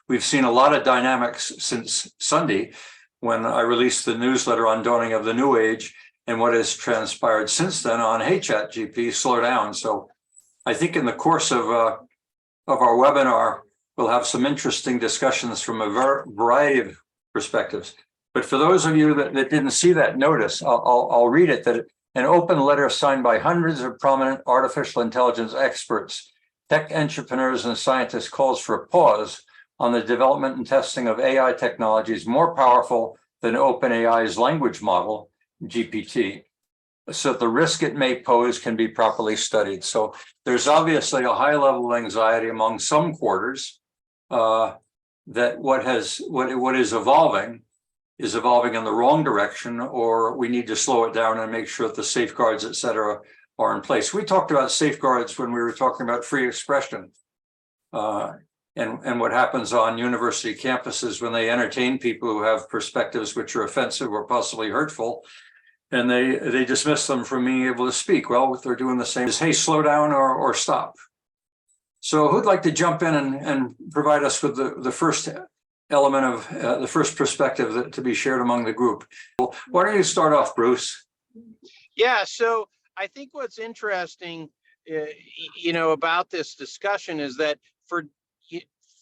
we've seen a lot of dynamics since Sunday when I released the newsletter on Dawning of the New Age and what has transpired since then on Hey ChatGPT Slowdown. So I think in the course of our webinar, we'll have some interesting discussions from a variety of perspectives. But for those of you that didn't see that notice, I'll read it, that an open letter signed by hundreds of prominent artificial intelligence experts, tech entrepreneurs, and scientists calls for a pause on the development and testing of AI technologies more powerful than OpenAI's language model, GPT, so the risk it may pose can be properly studied. So there's obviously a high level of anxiety among some quarters that what is evolving in the wrong direction, or we need to slow it down and make sure that the safeguards, et cetera, are in place. We talked about safeguards when we were talking about free expression and what happens on university campuses when they entertain people who have perspectives which are offensive or possibly hurtful, and they dismiss them from being able to speak. Well, if they're doing the same as, hey, slow down or stop. So who'd like to jump in and provide us with the first element of the first perspective to be shared among the group? Well, why don't you start off, Bruce? Yeah, so I think what's interesting, about this discussion is that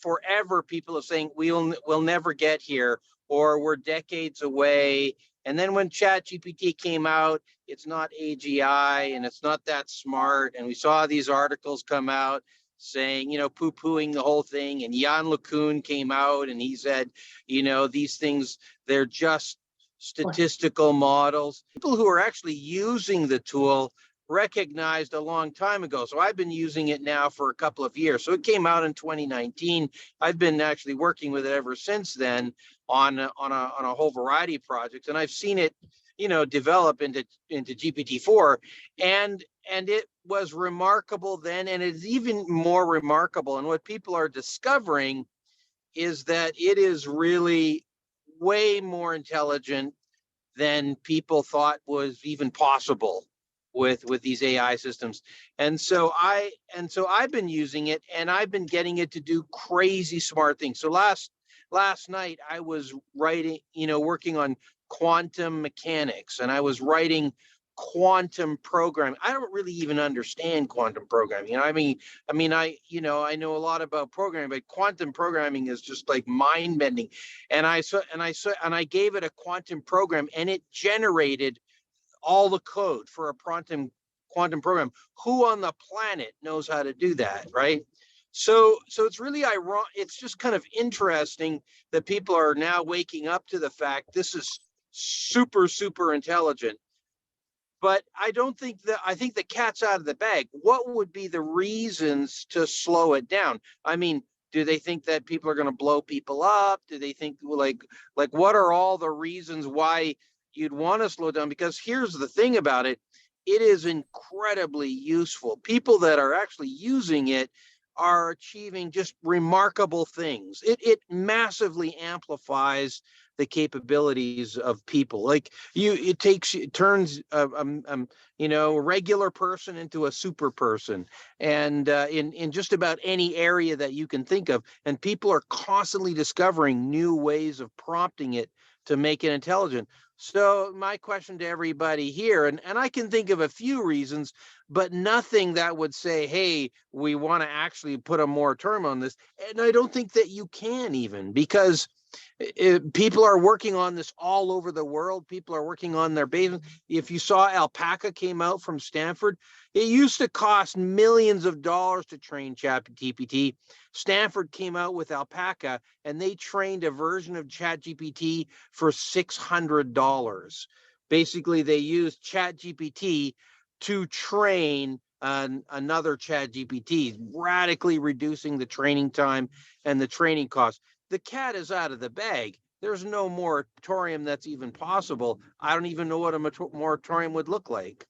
forever people are saying we'll never get here, or we're decades away. And then when ChatGPT came out, it's not AGI and it's not that smart. And we saw these articles come out saying, poo-pooing the whole thing. And Jan LeCun came out and he said, these things, they're just statistical models. People who are actually using the tool recognized a long time ago. So I've been using it now for a couple of years. So it came out in 2019. I've been actually working with it ever since then on a whole variety of projects, and I've seen it, develop into GPT-4, and it was remarkable then, and it's even more remarkable. And what people are discovering is that it is really way more intelligent than people thought was even possible with these AI systems. And so I've been using it, and I've been getting it to do crazy smart things. So last night I was writing, working on quantum mechanics, and I was writing quantum programming. I don't really even understand quantum programming. I know a lot about programming, but quantum programming is just like mind-bending. And I gave it a quantum program, and it generated all the code for a quantum program. Who on the planet knows how to do that, right? So it's really ironic. It's just kind of interesting that people are now waking up to the fact this is super, super intelligent. But I think the cat's out of the bag. What would be the reasons to slow it down? I mean, do they think that people are going to blow people up? Do they think like what are all the reasons why you'd want to slow down? Because here's the thing about it. It is incredibly useful. People that are actually using it are achieving just remarkable things. It massively amplifies the capabilities of people. Like it turns a regular person into a super person, and in just about any area that you can think of. And people are constantly discovering new ways of prompting it to make it intelligent. So my question to everybody here, and I can think of a few reasons, but nothing that would say, hey, we want to actually put a moratorium on this. And I don't think that you can, even because people are working on this all over the world. People are working on their basement. If you saw Alpaca came out from Stanford, it used to cost millions of dollars to train ChatGPT. Stanford came out with Alpaca, and they trained a version of ChatGPT for $600. Basically, they used ChatGPT to train another ChatGPT, radically reducing the training time and the training costs. The cat is out of the bag. There's no moratorium that's even possible. I don't even know what a moratorium would look like.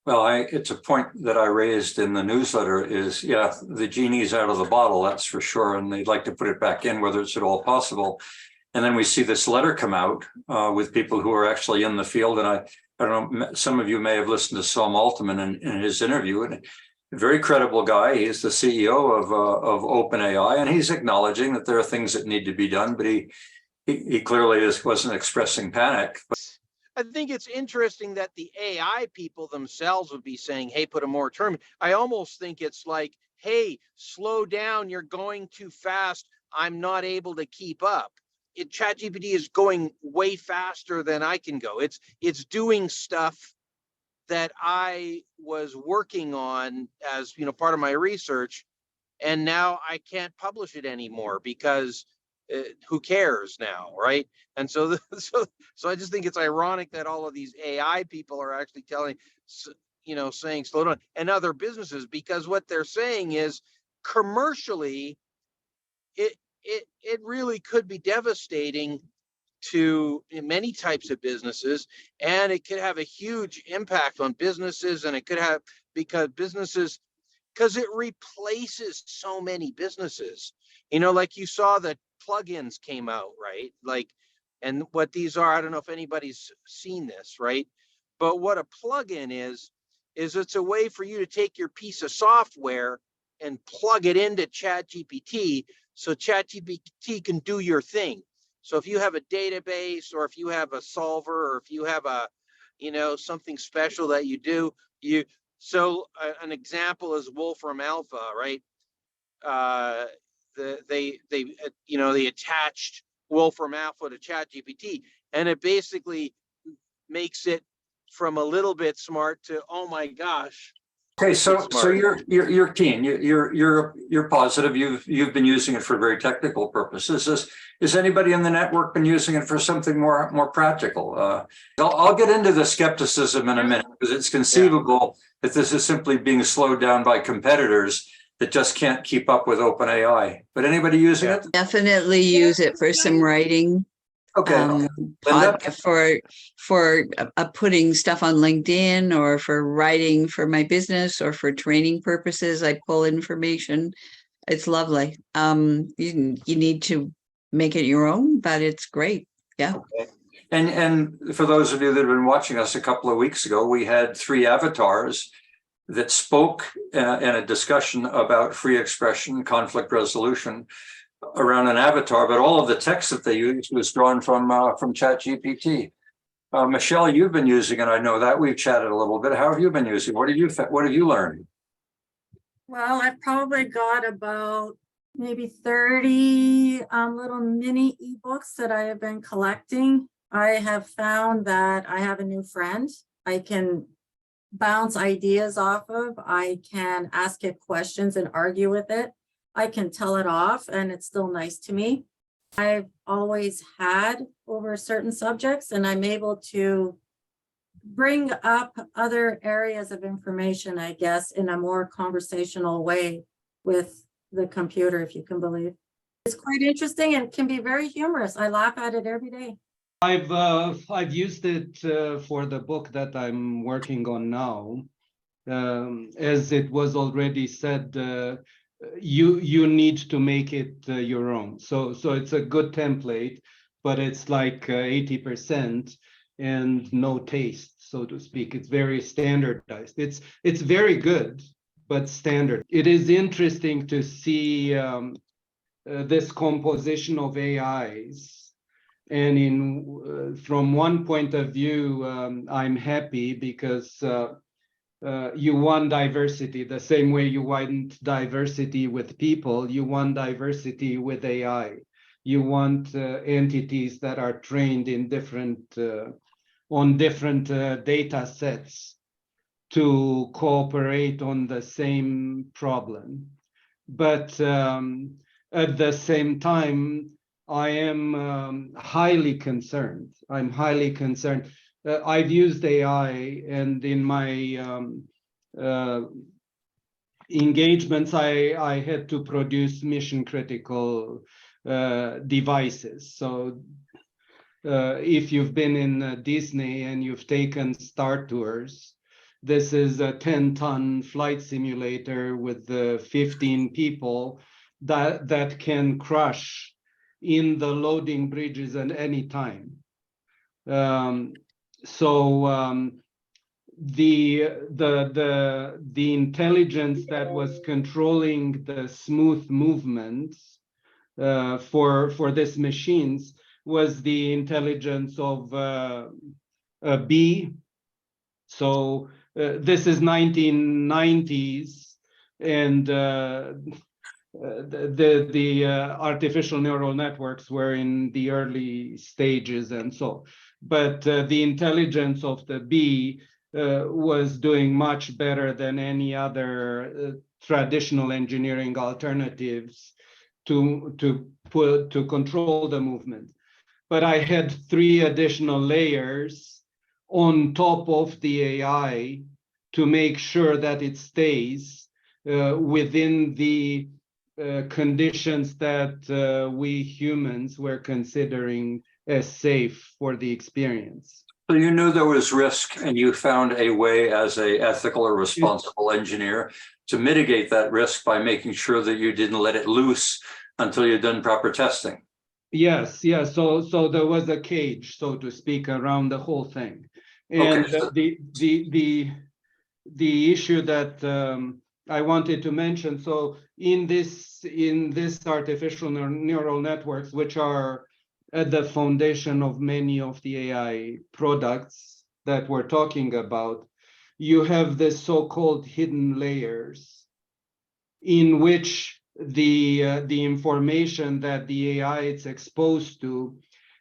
Well, it's a point that I raised in the newsletter is, yeah, the genie's out of the bottle, that's for sure. And they'd like to put it back in, whether it's at all possible. And then we see this letter come out with people who are actually in the field. And I don't know, some of you may have listened to Saul Maltman in his interview. And very credible guy. He's the CEO of OpenAI, and he's acknowledging that there are things that need to be done, but he clearly wasn't expressing panic. I think it's interesting that the AI people themselves would be saying, hey, put a moratorium. I almost think it's like, hey, slow down, you're going too fast. I'm not able to keep up. ChatGPT is going way faster than I can go. It's doing stuff that I was working on as part of my research, and now I can't publish it anymore because who cares now, right? And so I just think it's ironic that all of these AI people are actually saying slow down, and other businesses, because what they're saying is commercially it really could be devastating to many types of businesses, and it could have a huge impact on businesses, and it could have because it replaces so many businesses. Like you saw that plugins came out, right? Like, and what these are, I don't know if anybody's seen this, right? But what a plugin is it's a way for you to take your piece of software and plug it into ChatGPT so ChatGPT can do your thing. So if you have a database, or if you have a solver, or if you have something special that you do, an example is Wolfram Alpha, right? They attached Wolfram Alpha to ChatGPT, and it basically makes it from a little bit smart to, oh my gosh. Okay, so you're keen. You're positive. You've been using it for very technical purposes. Is anybody in the network been using it for something more practical? I'll get into the skepticism in a minute, because it's conceivable that this is simply being slowed down by competitors that just can't keep up with OpenAI. But anybody using it? Definitely use it for some writing. Okay. For putting stuff on LinkedIn, or for writing for my business, or for training purposes. I pull information. It's lovely. You need to make it your own, but it's great. Yeah. Okay. And for those of you that have been watching us, a couple of weeks ago, we had 3 avatars that spoke in a discussion about free expression, conflict resolution, around an avatar, but all of the text that they used was drawn from ChatGPT. Michelle, you've been using it. I know that. We've chatted a little bit. How have you been using it? What have you learned? Well, I've probably got about maybe 30 little mini ebooks that I have been collecting. I have found that I have a new friend I can bounce ideas off of. I can ask it questions and argue with it. I can tell it off, and it's still nice to me. I've always had over certain subjects, and I'm able to bring up other areas of information, I guess, in a more conversational way with the computer, if you can believe. It's quite interesting and can be very humorous. I laugh at it every day. I've used it for the book that I'm working on now. As it was already said, you need to make it your own. So it's a good template, but it's like 80% and no taste, so to speak. It's very standardized. It's very good, but standard. It is interesting to see this composition of AIs. And from one point of view, I'm happy, because you want diversity the same way you want diversity with people. You want diversity with AI. You want entities that are trained in on different data sets to cooperate on the same problem. But at the same time, I am highly concerned. I'm highly concerned. I've used AI, and in my engagements, I had to produce mission critical devices. So if you've been in Disney and you've taken Star Tours, this is a 10-ton flight simulator with 15 people that can crush in the loading bridges at any time. the intelligence that was controlling the smooth movements for these machines was the intelligence of a bee. So this is 1990s, and the artificial neural networks were in the early stages, and so. But the intelligence of the bee was doing much better than any other traditional engineering alternatives to control the movement. But I had 3 additional layers on top of the AI to make sure that it stays within the conditions that we humans were considering as safe for the experience. So you knew there was risk, and you found a way as a ethical or responsible engineer to mitigate that risk by making sure that you didn't let it loose until you'd done proper testing. Yes, yes. So there was a cage, so to speak, around the whole thing. And Okay. the issue that I wanted to mention, so in this artificial neural networks, which are at the foundation of many of the AI products that we're talking about, you have the so-called hidden layers in which the information that the AI is exposed to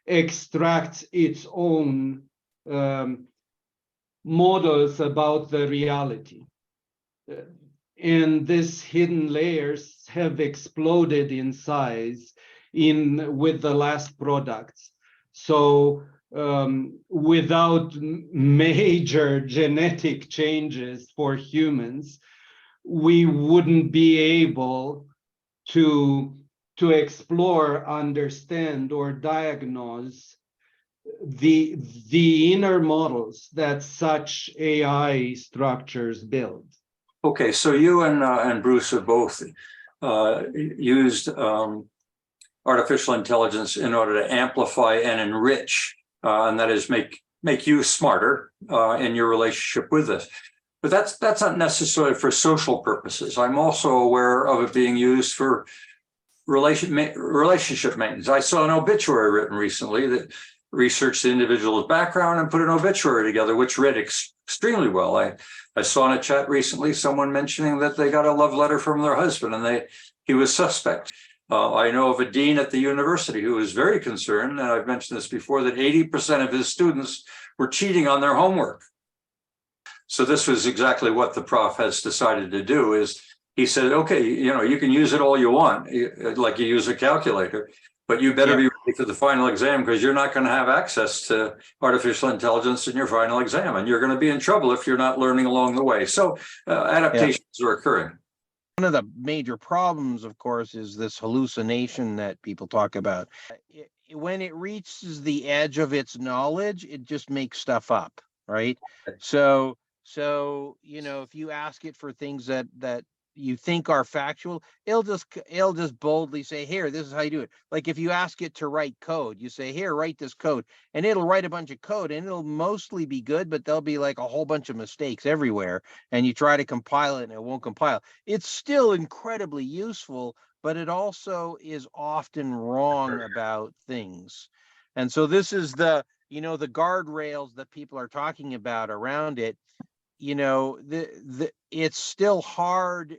extracts its own models about the reality. And these hidden layers have exploded in size with the last products. So without major genetic changes for humans, we wouldn't be able to explore, understand, or diagnose the inner models that such AI structures build. Okay, so you and Bruce have both used artificial intelligence in order to amplify and enrich, and that is make you smarter in your relationship with it. But that's not necessarily for social purposes. I'm also aware of it being used for relationship maintenance. I saw an obituary written recently that researched the individual's background and put an obituary together, which read extremely well. I saw in a chat recently someone mentioning that they got a love letter from their husband and he was suspect. I know of a dean at the university who was very concerned, and I've mentioned this before, that 80% of his students were cheating on their homework. So this was exactly what the prof has decided to do. Is he said, okay, you can use it all you want, like you use a calculator, but you better be ready for the final exam, because you're not going to have access to artificial intelligence in your final exam, and you're going to be in trouble if you're not learning along the way. So adaptations are occurring. One of the major problems, of course, is this hallucination that people talk about. When it reaches the edge of its knowledge, it just makes stuff up, right? So if you ask it for things that you think are factual, it'll just boldly say, here, this is how you do it. Like if you ask it to write code, you say, here, write this code, and it'll write a bunch of code, and it'll mostly be good, but there'll be like a whole bunch of mistakes everywhere, and you try to compile it and it won't compile. It's still incredibly useful, but it also is often wrong about things. And so this is the guardrails that people are talking about around it. It's still hard.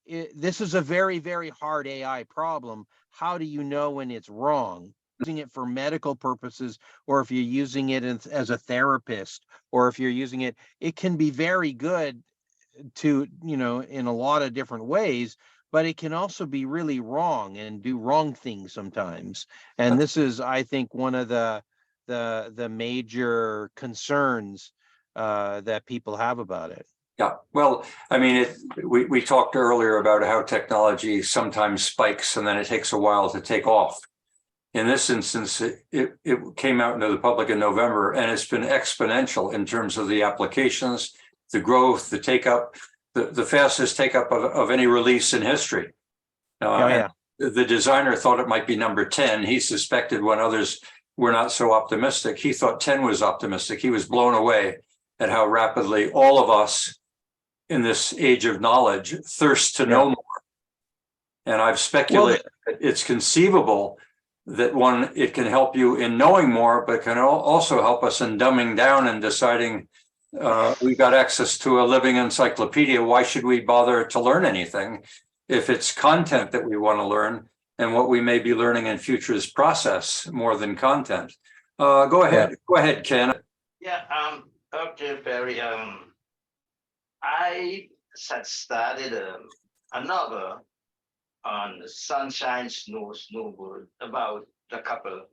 This is a very, very hard AI problem. How do you know when it's wrong? Using it for medical purposes, or if you're using it as a therapist, or if you're using it, it can be very good to, in a lot of different ways, but it can also be really wrong and do wrong things sometimes. And this is, I think, one of the major concerns that people have about it. Yeah, well, I mean, we talked earlier about how technology sometimes spikes and then it takes a while to take off. In this instance, it came out into the public in November, and it's been exponential in terms of the applications, the growth, the take-up, the fastest take-up of any release in history. The designer thought it might be number 10. He suspected when others were not so optimistic. He thought 10 was optimistic. He was blown away. at how rapidly all of us in this age of knowledge thirst to know more. And I've speculated that it's conceivable that it can help you in knowing more, but can also help us in dumbing down and deciding we've got access to a living encyclopedia. Why should we bother to learn anything if it's content that we want to learn, and what we may be learning in future is process more than content? Go ahead. Go ahead, Ken. Yeah, Dr. Perry, I had started a novel on Sunshine, Snow, Snowbird about a couple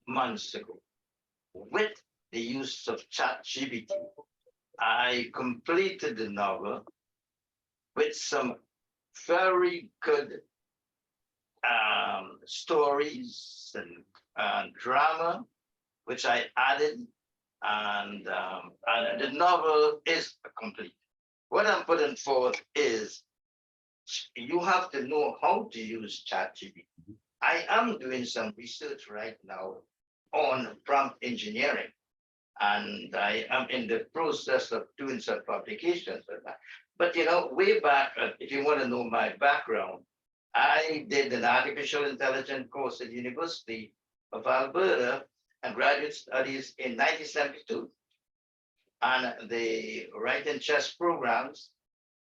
months ago. With the use of ChatGPT, I completed the novel with some very good stories and drama, which I added, and the novel is complete. What I'm putting forth is you have to know how to use ChatGPT. I am doing some research right now on prompt engineering, and I am in the process of doing some publications with that. But you know, way back, if you want to know my background, I did an artificial intelligence course at the University of Alberta and graduate studies in 1972, and the writing chess programs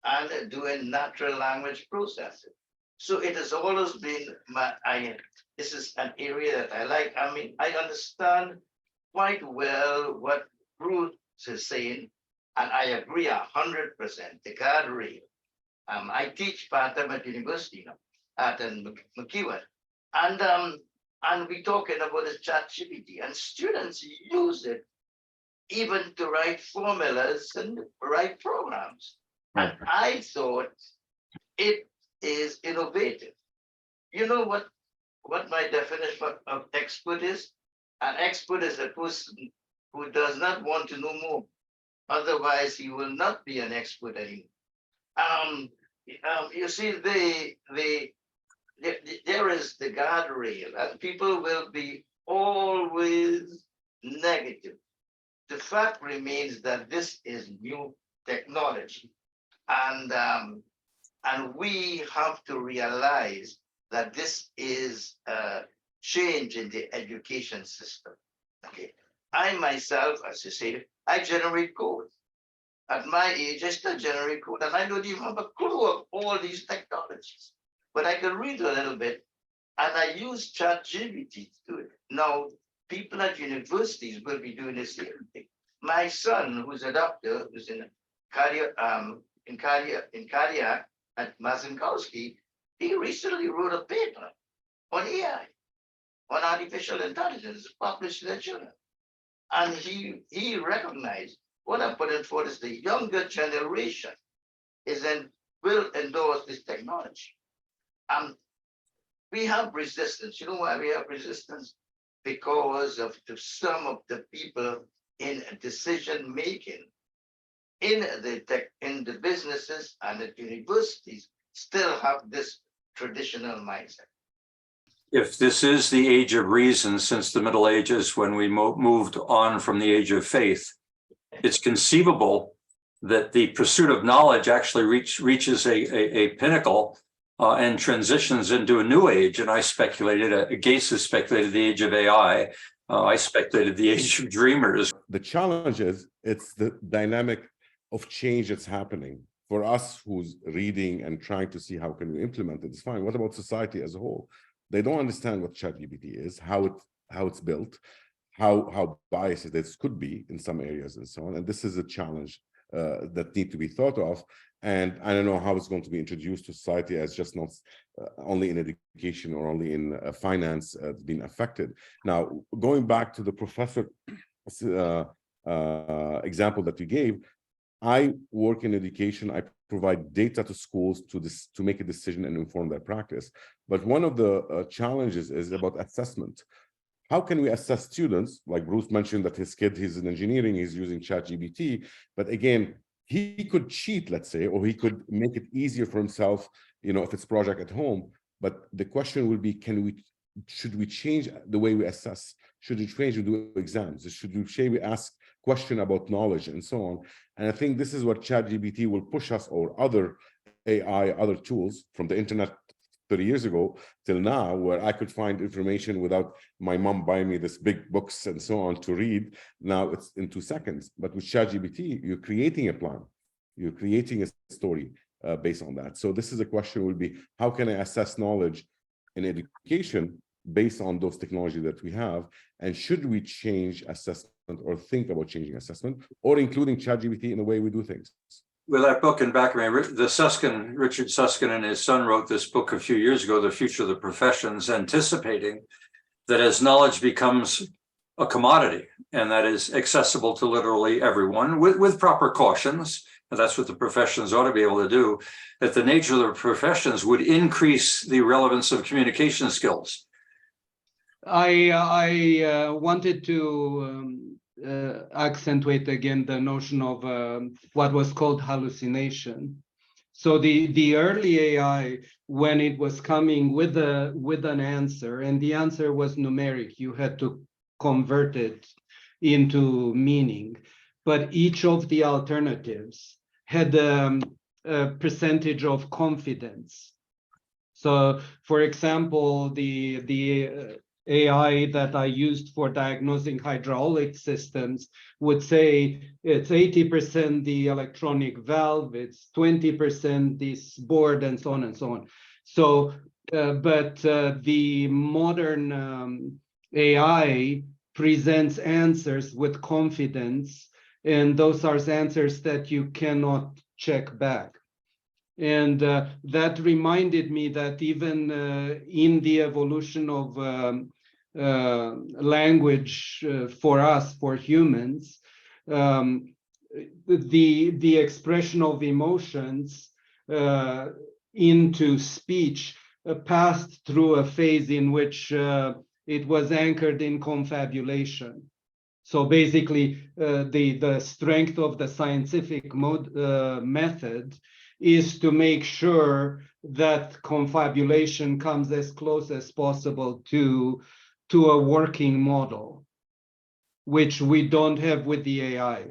and doing natural language processing. So it has always been this is an area that I like. I mean, I understand quite well what Bruce is saying, and I agree 100%. The guardrail. I teach part-time at university now, at McEwen, and we're talking about the ChatGPT, and students use it even to write formulas and write programs. And I thought it is innovative. You know what my definition of expert is? An expert is a person who does not want to know more. Otherwise, he will not be an expert anymore. You see, there is the guardrail, and people will be always negative. The fact remains that this is new technology, and we have to realize that this is a change in the education system. Okay, I myself, as you say, I generate code. At my age, I still generate code, and I don't even have a clue of all these technologies. But I can read a little bit, and I use ChatGPT to do it. Now, people at universities will be doing the same thing. My son, who's a doctor, who's in cardiac at Mazinkowski, he recently wrote a paper on AI, on artificial intelligence, published in the journal. And he recognized what I'm putting forward is the younger generation will endorse this technology. We have resistance. You know why we have resistance? Because of some of the people in decision making in the businesses and the universities still have this traditional mindset. If this is the age of reason since the Middle Ages, when we moved on from the age of faith, it's conceivable that the pursuit of knowledge actually reaches a pinnacle and transitions into a new age. And I speculated, Gates has speculated the age of AI. I speculated the age of dreamers. The challenge is it's the dynamic of change that's happening. For us who's reading and trying to see how can we implement it, it's fine. What about society as a whole? They don't understand what ChatGPT is, how it's built, how biased this could be in some areas and so on. And this is a challenge that need to be thought of. And I don't know how it's going to be introduced to society as just not only in education or only in finance being affected. Now, going back to the professor example that you gave, I work in education. I provide data to schools to make a decision and inform their practice. But one of the challenges is about assessment. How can we assess students? Like Bruce mentioned that his kid, he's in engineering, he's using ChatGPT. But again, he could cheat, let's say, or he could make it easier for himself, you know, if it's project at home. But the question will be, should we change the way we assess? Should we change to do exams? Should we ask question about knowledge and so on. And I think this is what ChatGPT will push us, or other AI, other tools from the internet 30 years ago till now, where I could find information without my mom buying me this big books and so on to read. Now it's in 2 seconds. But with ChatGPT, you're creating a plan, you're creating a story based on that. So this is a question will be, how can I assess knowledge in education based on those technologies that we have? And should we change assessment or think about changing assessment, or including ChatGPT in the way we do things? With that book in back of me, Richard Susskind and his son wrote this book a few years ago, The Future of the Professions, anticipating that as knowledge becomes a commodity and that is accessible to literally everyone with proper cautions, and that's what the professions ought to be able to do, that the nature of the professions would increase the relevance of communication skills. I wanted to accentuate again the notion of what was called hallucination. So the early AI, when it was coming with an answer, and the answer was numeric, you had to convert it into meaning. But each of the alternatives had a percentage of confidence. So, for example, the AI that I used for diagnosing hydraulic systems would say it's 80% the electronic valve, it's 20% this board, and so on and so on. So, but the modern AI presents answers with confidence, and those are answers that you cannot check back. And that reminded me that even in the evolution of language for us, for humans, the expression of emotions into speech passed through a phase in which it was anchored in confabulation. So basically, the strength of the scientific method is to make sure that confabulation comes as close as possible to a working model, which we don't have with the AI.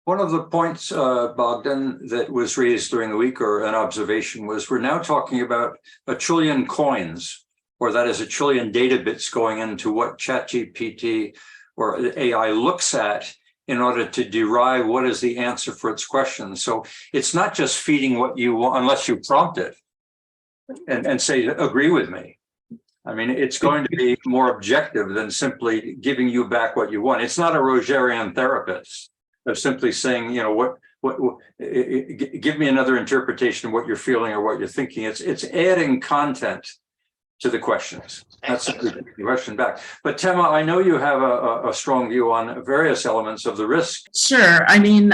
One of the points, Bogdan, that was raised during the week, or an observation, was we're now talking about 1 trillion coins, or that is 1 trillion data bits going into what ChatGPT or AI looks at in order to derive what is the answer for its question. So it's not just feeding what you want, unless you prompt it and say, agree with me. I mean, it's going to be more objective than simply giving you back what you want. It's not a Rogerian therapist of simply saying, you know, give me another interpretation of what you're feeling or what you're thinking. It's adding content to the questions. That's the question back. But Tema, I know you have a strong view on various elements of the risk. Sure. I mean,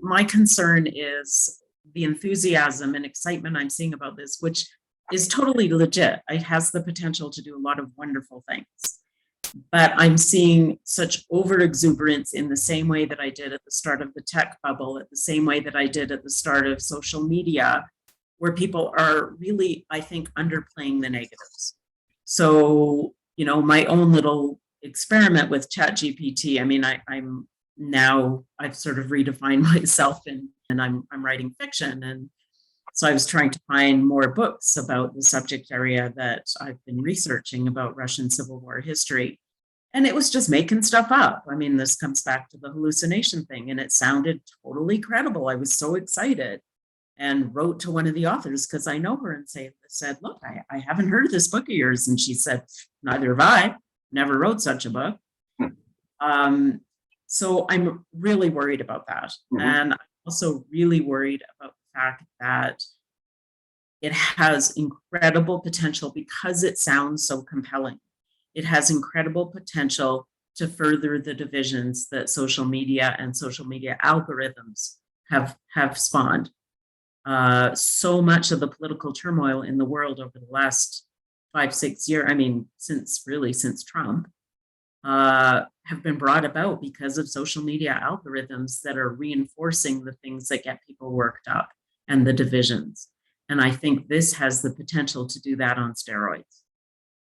my concern is the enthusiasm and excitement I'm seeing about this, which is totally legit. It has the potential to do a lot of wonderful things. But I'm seeing such over-exuberance in the same way that I did at the start of the tech bubble, at the same way that I did at the start of social media, where people are really, I think, underplaying the negatives. So, you know, my own little experiment with ChatGPT, I mean, I've sort of redefined myself and I'm writing fiction. And so I was trying to find more books about the subject area that I've been researching about Russian Civil War history. And it was just making stuff up. I mean, this comes back to the hallucination thing, and it sounded totally credible. I was so excited and wrote to one of the authors, because I know her, and said, look, I haven't heard of this book of yours. And she said, neither have I, never wrote such a book. So I'm really worried about that. Mm-hmm. And I'm also really worried about the fact that it has incredible potential because it sounds so compelling. It has incredible potential to further the divisions that social media and social media algorithms have spawned. So much of the political turmoil in the world over the last 5-6 years, I mean, since Trump, have been brought about because of social media algorithms that are reinforcing the things that get people worked up and the divisions. And I think this has the potential to do that on steroids.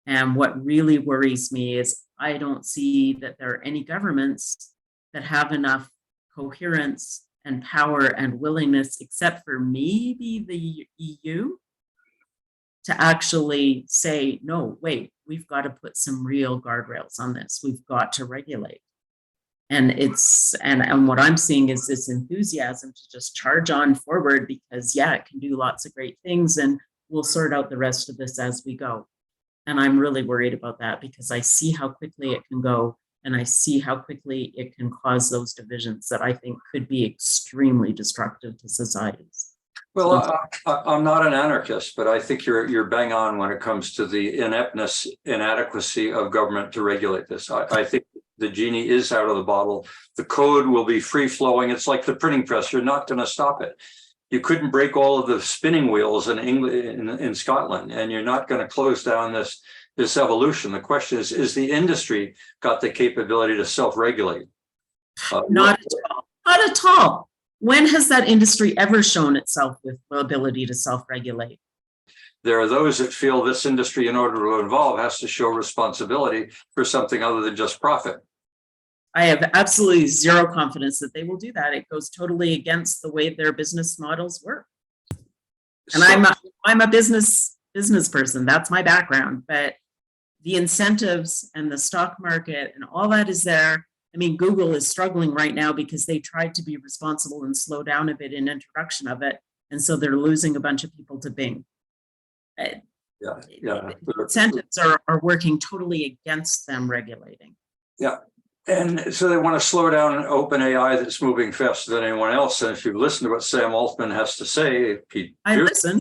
And what really worries me is I don't see that there are any governments that have enough coherence and power and willingness, except for maybe the EU, to actually say, no, wait, we've got to put some real guardrails on this. We've got to regulate. And and what I'm seeing is this enthusiasm to just charge on forward because, yeah, it can do lots of great things and we'll sort out the rest of this as we go. And I'm really worried about that because I see how quickly it can go and I see how quickly it can cause those divisions that I think could be extremely destructive to societies. Well, I'm not an anarchist, but I think you're bang on when it comes to the ineptness, inadequacy of government to regulate this. I think the genie is out of the bottle. The code will be free flowing. It's like the printing press. You're not going to stop it. You couldn't break all of the spinning wheels in England, in Scotland, and you're not going to close down this evolution. The question is the industry got the capability to self-regulate? Not at all. Not at all. When has that industry ever shown itself with the ability to self-regulate? There are those that feel this industry, in order to evolve, has to show responsibility for something other than just profit. I have absolutely zero confidence that they will do that. It goes totally against the way their business models work. And I'm a business person. That's my background. But the incentives and the stock market and all that is there. I mean, Google is struggling right now because they tried to be responsible and slow down a bit in introduction of it. And so they're losing a bunch of people to Bing. Incentives are working totally against them regulating. Yeah. And so they want to slow down an open AI that's moving faster than anyone else. And if you listen to what Sam Altman has to say, I listen.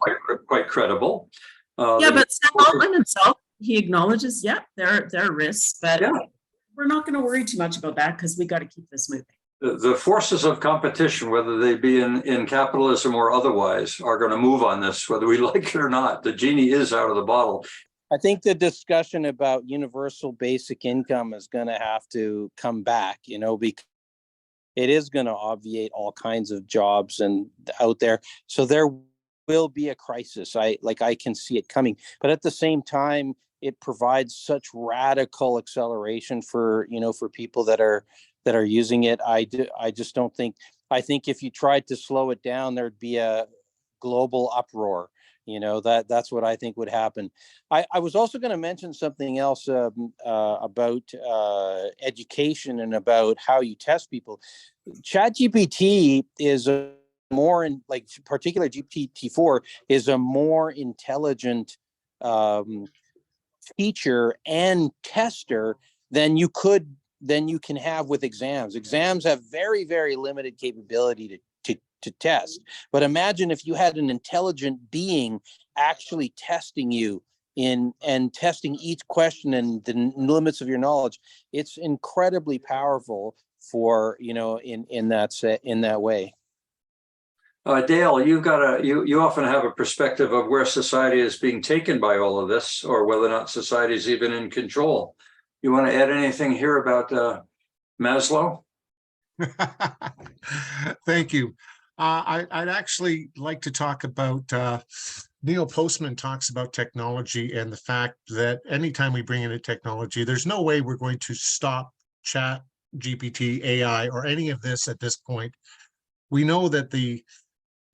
Quite credible. But Sam Altman himself, he acknowledges, there are risks, but we're not going to worry too much about that because we got to keep this moving. The forces of competition, whether they be in capitalism or otherwise, are going to move on this, whether we like it or not. The genie is out of the bottle. I think the discussion about universal basic income is going to have to come back, because it is going to obviate all kinds of jobs and out there. So there will be a crisis. I can see it coming, but at the same time, it provides such radical acceleration for people that are using it. I just don't think. I think if you tried to slow it down, there'd be a global uproar. That's what I think would happen. I was also going to mention something else about education and about how you test people. ChatGPT is particular GPT-4 is a more intelligent feature and tester than you can have with exams. Exams have very, very limited capability to test. But imagine if you had an intelligent being actually testing you and testing each question and the limits of your knowledge. It's incredibly powerful for, in that way. Dale, you often have a perspective of where society is being taken by all of this, or whether or not society is even in control. You want to add anything here about Maslow? Thank you. I'd actually like to talk about Neil Postman talks about technology and the fact that anytime we bring in a technology, there's no way we're going to stop ChatGPT AI or any of this at this point. We know that the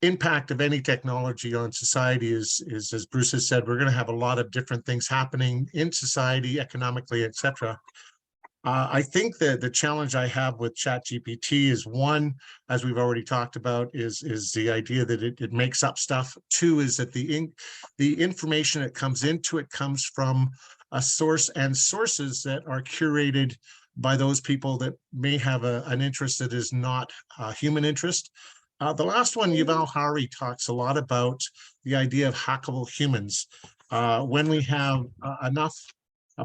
impact of any technology on society is as Bruce has said, we're going to have a lot of different things happening in society, economically, etc. I think that the challenge I have with ChatGPT is, one, as we've already talked about, is the idea that it makes up stuff. Two is that the information that comes into it comes from a source and sources that are curated by those people that may have an interest that is not a human interest. The last one, Yuval Harari talks a lot about the idea of hackable humans. When we have enough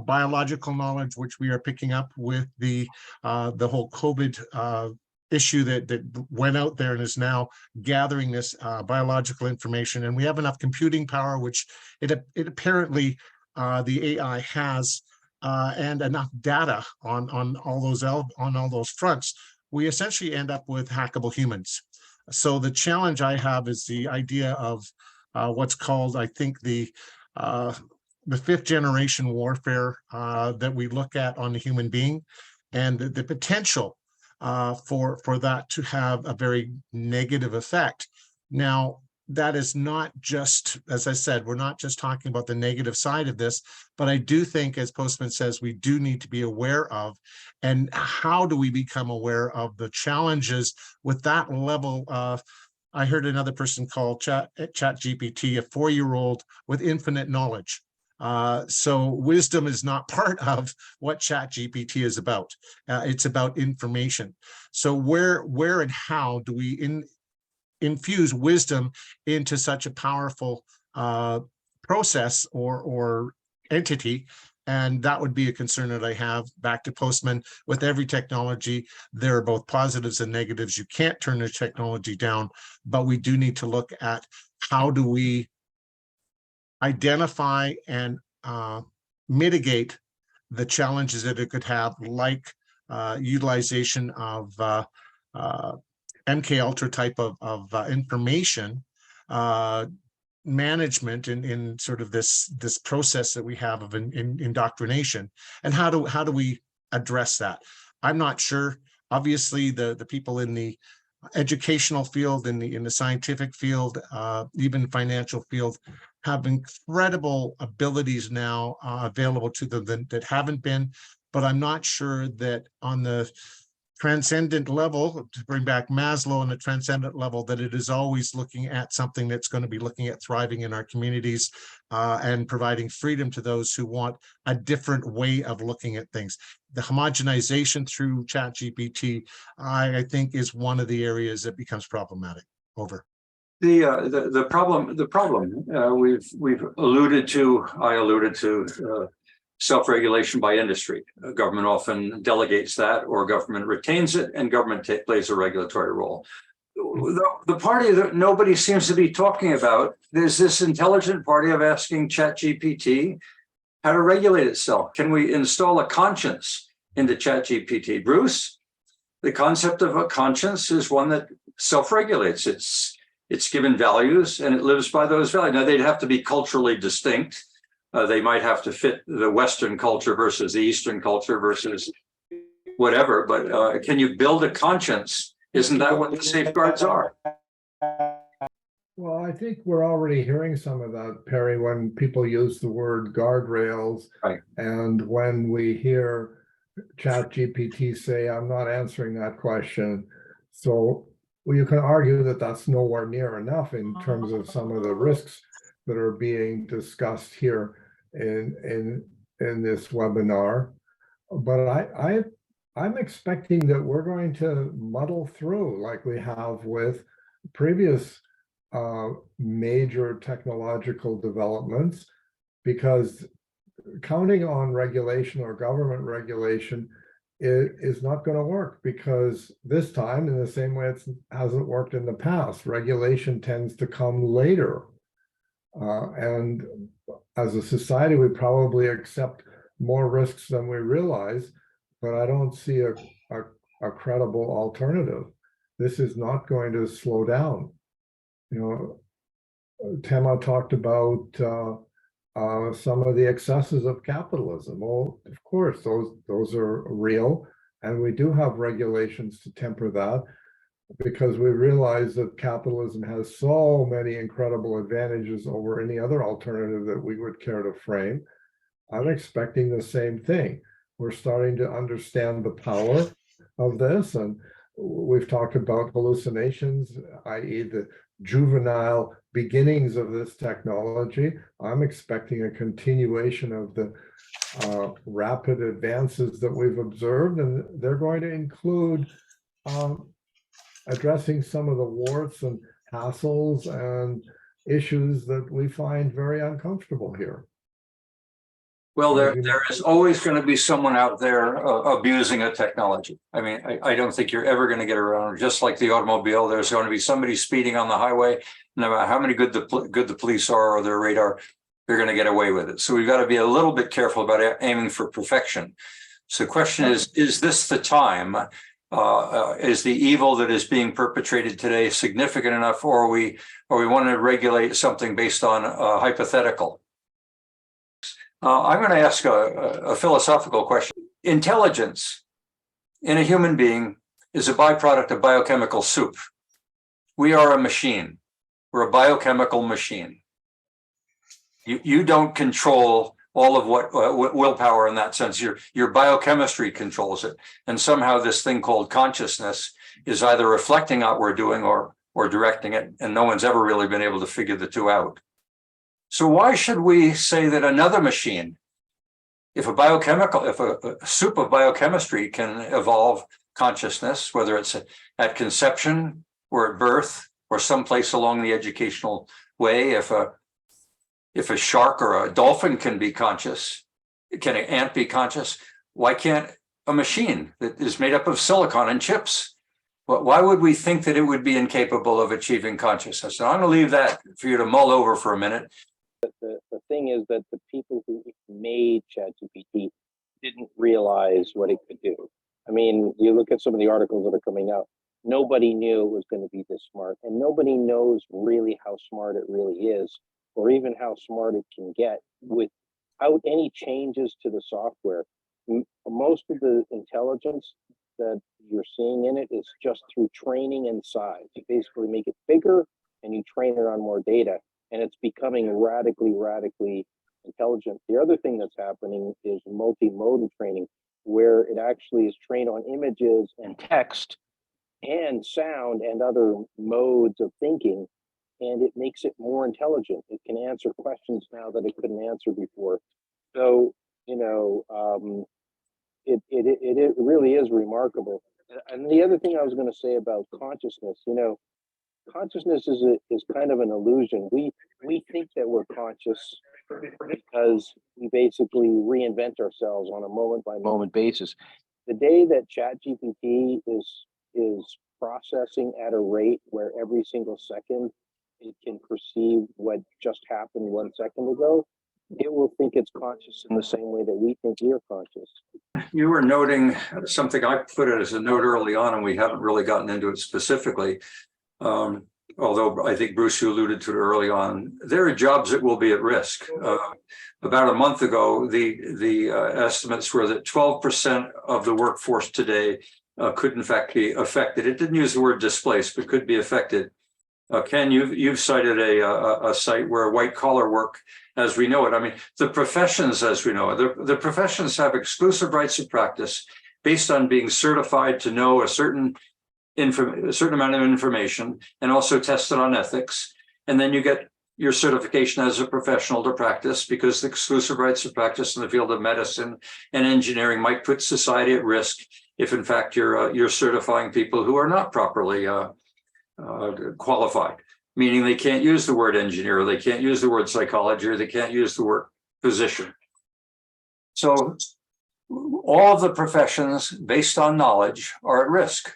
biological knowledge, which we are picking up with the whole COVID issue that went out there and is now gathering this biological information, and we have enough computing power, which it apparently the AI has, and enough data on all those fronts, we essentially end up with hackable humans. So the challenge I have is the idea of what's called, I think, the fifth generation warfare that we look at on the human being, and the potential for that to have a very negative effect. Now, that is not just, as I said, we're not just talking about the negative side of this, but I do think, as Postman says, we do need to be aware of, and how do we become aware of the challenges with that level of, I heard another person call ChatGPT a 4-year-old with infinite knowledge. So wisdom is not part of what ChatGPT is about. It's about information. So where and how do we infuse wisdom into such a powerful process or entity? And that would be a concern that I have. Back to Postman, with every technology, there are both positives and negatives. You can't turn the technology down, but we do need to look at how do we identify and mitigate the challenges that it could have, like utilization of MK Ultra type of information management in sort of this process that we have of indoctrination, and how do we address that? I'm not sure. Obviously, the people in the educational field, in the scientific field, even financial field, have incredible abilities now available to them that haven't been, but I'm not sure that on the transcendent level, to bring back Maslow on the transcendent level, that it is always looking at something that's going to be looking at thriving in our communities and providing freedom to those who want a different way of looking at things. The homogenization through ChatGPT, I think, is one of the areas that becomes problematic. Over. The problem we've alluded to. I alluded to self-regulation by industry. Government often delegates that, or government retains it, and government plays a regulatory role. The party that nobody seems to be talking about, there's this intelligent party of asking ChatGPT how to regulate itself. Can we install a conscience into ChatGPT? Bruce, the concept of a conscience is one that self-regulates. It's given values and it lives by those values. Now, they'd have to be culturally distinct. They might have to fit the Western culture versus the Eastern culture versus whatever. But can you build a conscience? Isn't that what the safeguards are? Well, I think we're already hearing some of that, Perry, when people use the word guardrails. Right. And when we hear ChatGPT say, I'm not answering that question. So well, you can argue that that's nowhere near enough in terms of some of the risks that are being discussed here in this webinar. But I'm expecting that we're going to muddle through like we have with previous major technological developments, because counting on regulation or government regulation is not going to work, because this time, in the same way it hasn't worked in the past, regulation tends to come later. And as a society, we probably accept more risks than we realize, but I don't see a credible alternative. This is not going to slow down. You know, Tema talked about some of the excesses of capitalism. Well, of course, those are real, and we do have regulations to temper that, because we realize that capitalism has so many incredible advantages over any other alternative that we would care to frame. I'm expecting the same thing. We're starting to understand the power of this, and we've talked about hallucinations, i.e. the juvenile beginnings of this technology. I'm expecting a continuation of the rapid advances that we've observed, and they're going to include addressing some of the warts and hassles and issues that we find very uncomfortable here. Well, there is always going to be someone out there abusing a technology. I mean, I don't think you're ever going to get around. Just like the automobile, there's going to be somebody speeding on the highway. No matter how many good the police are or their radar, they're going to get away with it. So we've got to be a little bit careful about aiming for perfection. So the question is this the time? Is the evil that is being perpetrated today significant enough, or we want to regulate something based on hypothetical? I'm going to ask a philosophical question. Intelligence in a human being is a byproduct of biochemical soup. We are a machine. We're a biochemical machine. You don't control all of what willpower in that sense. Your biochemistry controls it. And somehow this thing called consciousness is either reflecting what we're doing or directing it. And no one's ever really been able to figure the two out. So why should we say that another machine, if a soup of biochemistry can evolve consciousness, whether it's at conception or at birth or someplace along the educational way, if a shark or a dolphin can be conscious, can an ant be conscious? Why can't a machine that is made up of silicon and chips? Why would we think that it would be incapable of achieving consciousness? So I'm going to leave that for you to mull over for a minute. The thing is that the people who made ChatGPT didn't realize what it could do. I mean, you look at some of the articles that are coming out, nobody knew it was going to be this smart, and nobody knows really how smart it really is, or even how smart it can get without any changes to the software. Most of the intelligence that you're seeing in it is just through training and size. You basically make it bigger and you train it on more data, and it's becoming radically intelligent. The other thing that's happening is multimodal training, where it actually is trained on images and text and sound and other modes of thinking, and it makes it more intelligent. It can answer questions now that it couldn't answer before. So, you know, it really is remarkable. And the other thing I was going to say about consciousness, you know, consciousness is kind of an illusion. We think that we're conscious because we basically reinvent ourselves on a moment by moment basis. The day that ChatGPT is processing at a rate where every single second it can perceive what just happened 1 second ago, it will think it's conscious in the same way that we think we're conscious. You were noting something, I put it as a note early on, and we haven't really gotten into it specifically. Although I think Bruce, you alluded to it early on, there are jobs that will be at risk. About a month ago, the estimates were that 12% of the workforce today could in fact be affected. It didn't use the word displaced, but could be affected. Ken, you've cited a site where white collar work, as we know it, I mean, the professions as we know it, the professions have exclusive rights of practice based on being certified to know a certain amount of information, and also tested on ethics. And then you get your certification as a professional to practice, because the exclusive rights of practice in the field of medicine and engineering might put society at risk if in fact you're certifying people who are not properly qualified, meaning they can't use the word engineer, they can't use the word psychology, or they can't use the word physician. So all of the professions based on knowledge are at risk.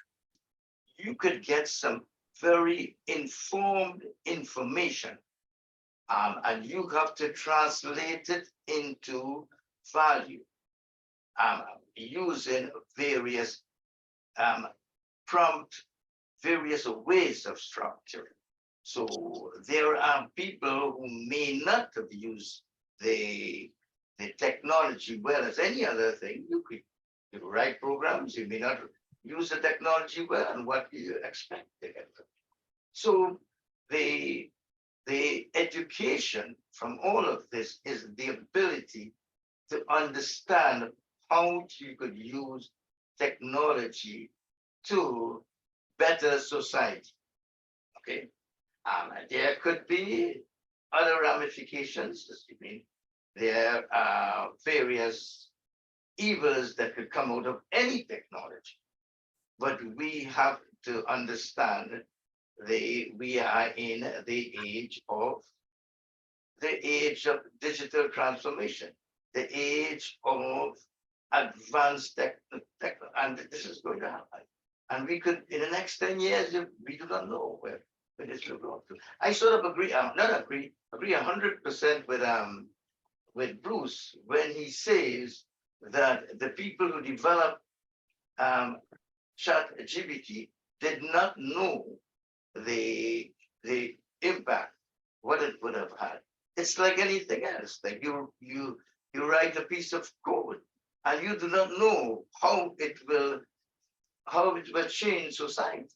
You could get some very informed information, and you have to translate it into value using various prompt, various ways of structure. So there are people who may not have used the technology well as any other thing. You could write programs, you may not use the technology well, and what do you expect to get from it? So the education from all of this is the ability to understand how you could use technology to better society. Okay, there could be other ramifications. I mean, there are various evils that could come out of any technology. But we have to understand we are in the age of digital transformation, the age of advanced tech, and this is going to happen. And we could, in the next 10 years, we do not know where this will go to. I sort of agree 100% with Bruce when he says that the people who develop ChatGPT did not know the impact, what it would have had. It's like anything else. Like you write a piece of code and you do not know how it will how it will change society.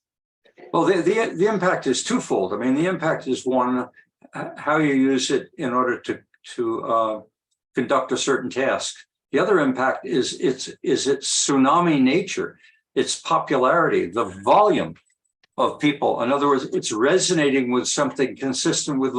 Well, the impact is twofold. I mean, the impact is one, how you use it in order to conduct a certain task. The other impact is its tsunami nature, its popularity, the volume of people. In other words, it's resonating with something consistent with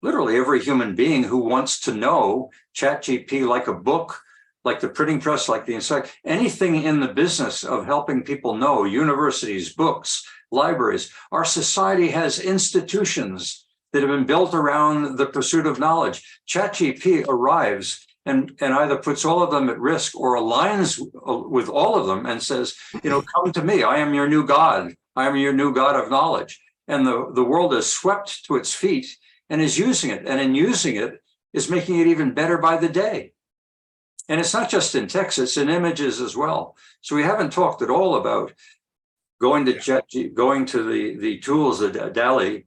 literally every human being who wants to know. ChatGPT, like a book, like the printing press, like the inside, anything in the business of helping people know, universities, books, libraries. Our society has institutions that have been built around the pursuit of knowledge. ChatGPT arrives and either puts all of them at risk or aligns with all of them and says, come to me, I am your new God. I am your new God of knowledge. And the world is swept to its feet and is using it. And in using it, is making it even better by the day. And it's not just in text, it's in images as well. So we haven't talked at all about going to the tools, the DALL-E,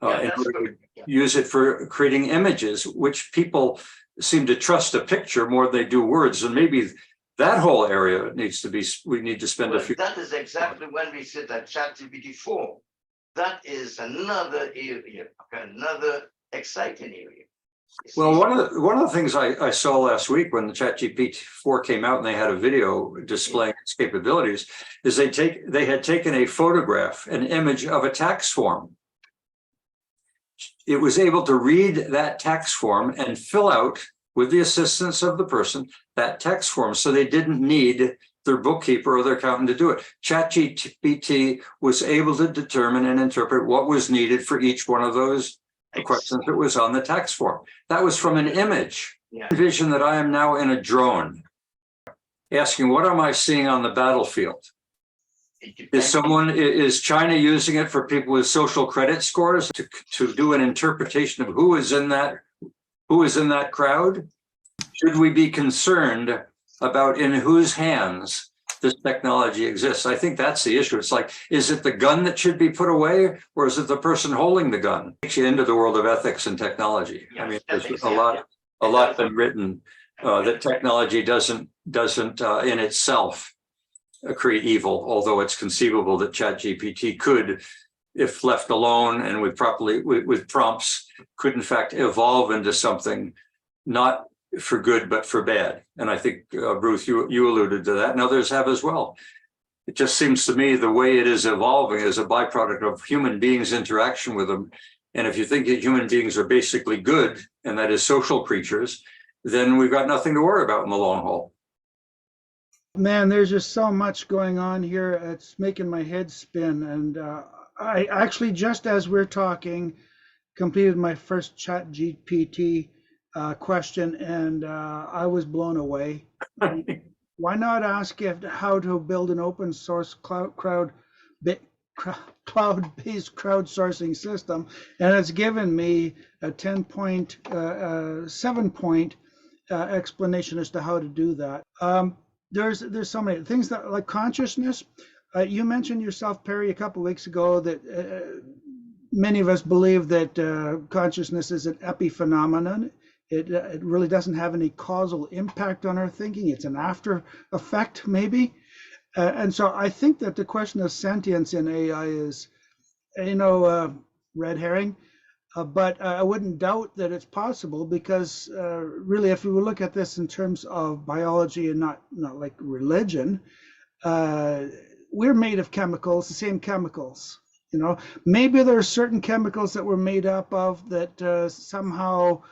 in order to use it for creating images, which people seem to trust a picture more than they do words. And maybe that whole area we need to spend a few. That is exactly when we said that ChatGPT 4. That is another area, another exciting area. Well, one of the things I saw last week when the ChatGPT 4 came out and they had a video displaying its capabilities is they had taken a photograph, an image of a tax form. It was able to read that tax form and fill out, with the assistance of the person, that tax form. So they didn't need their bookkeeper or their accountant to do it. ChatGPT was able to determine and interpret what was needed for each one of those questions that was on the tax form. That was from an image. Yeah. Envision that I am now in a drone, asking, what am I seeing on the battlefield? Is China using it for people with social credit scores to do an interpretation of who is in that crowd? Should we be concerned about in whose hands this technology exists? I think that's the issue. It's like, is it the gun that should be put away, or is it the person holding the gun? It takes you into the world of ethics and technology. Yes, I mean, that's there's exactly. a lot been written that technology doesn't in itself create evil, although it's conceivable that ChatGPT could, if left alone and with prompts, could in fact evolve into something not for good, but for bad. And I think, Bruce, you alluded to that, and others have as well. It just seems to me the way it is evolving is a byproduct of human beings' interaction with them. And if you think that human beings are basically good, and that is social creatures, then we've got nothing to worry about in the long haul. Man, there's just so much going on here. It's making my head spin. And I actually, just as we're talking, completed my first ChatGPT question, and I was blown away. Why not ask it how to build an open source cloud-based crowdsourcing system, and it's given me a 7-point explanation as to how to do that. There's so many things that, like consciousness. You mentioned yourself, Perry, a couple of weeks ago that many of us believe that consciousness is an epiphenomenon. It really doesn't have any causal impact on our thinking. It's an after effect, maybe. And so I think that the question of sentience in AI is, red herring. But I wouldn't doubt that it's possible, because really, if we look at this in terms of biology and not like religion, we're made of chemicals, the same chemicals. Maybe there are certain chemicals that we're made up of that somehow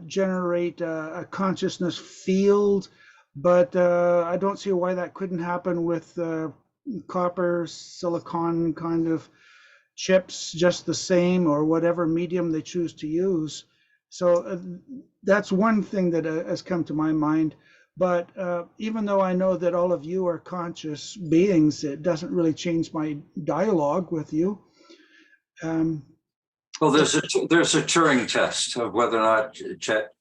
generate a consciousness field, but I don't see why that couldn't happen with copper, silicon kind of chips, just the same, or whatever medium they choose to use. So that's one thing that has come to my mind. But even though I know that all of you are conscious beings, it doesn't really change my dialogue with you. Well, there's a Turing test of whether or not Chat,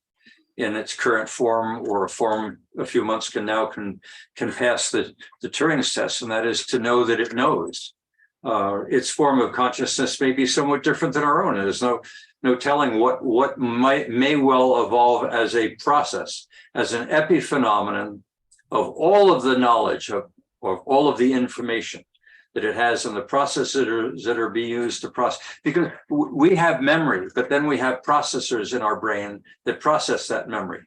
in its current form or a form a few months can pass the Turing test, and that is to know that it knows. Its form of consciousness may be somewhat different than our own. There's no telling what may well evolve as a process, as an epiphenomenon of all of the knowledge of of all of the information that it has and the processors that are being used to process, because we have memory, but then we have processors in our brain that process that memory.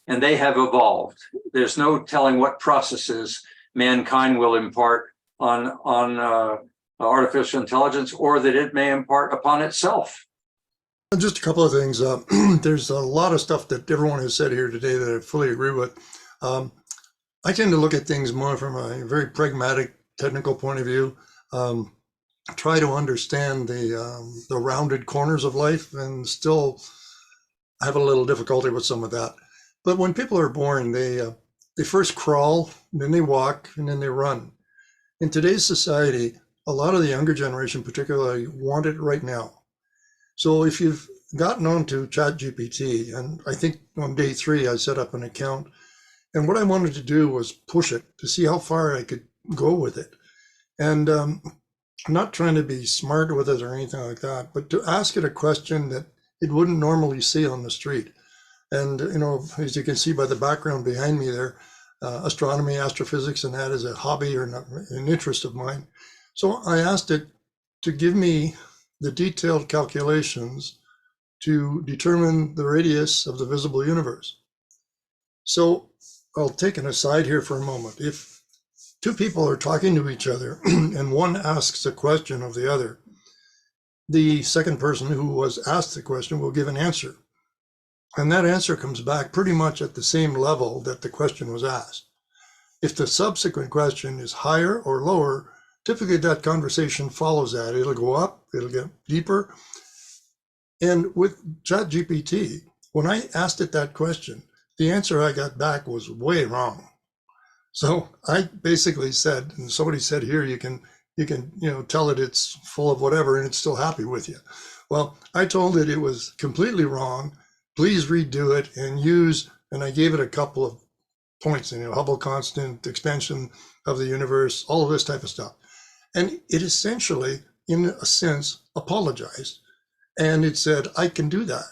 And they have evolved. There's no telling what processes mankind will impart on artificial intelligence, or that it may impart upon itself. Just a couple of things. There's a lot of stuff that everyone has said here today that I fully agree with. I tend to look at things more from a very pragmatic, technical point of view. Try to understand the rounded corners of life, and still have a little difficulty with some of that. But when people are born, they first crawl, then they walk, and then they run. In today's society, a lot of the younger generation particularly want it right now. So if you've gotten onto ChatGPT, and I think on day 3, I set up an account, and what I wanted to do was push it to see how far I could go with it. And I'm not trying to be smart with it or anything like that, but to ask it a question that it wouldn't normally see on the street. And, you know, as you can see by the background behind me there, astronomy, astrophysics, and that is a hobby or an interest of mine. So I asked it to give me the detailed calculations to determine the radius of the visible universe. So I'll take an aside here for a moment. If two people are talking to each other and one asks a question of the other, the second person who was asked the question will give an answer. And that answer comes back pretty much at the same level that the question was asked. If the subsequent question is higher or lower, typically that conversation follows that. It'll go up, it'll get deeper. And with ChatGPT, when I asked it that question, the answer I got back was way wrong. So I basically said, and somebody said here, you can tell it it's full of whatever and it's still happy with you. Well, I told it was completely wrong. Please redo it and use, and I gave it a couple of points, Hubble constant, expansion of the universe, all of this type of stuff. And it essentially, in a sense, apologized. And it said, I can do that.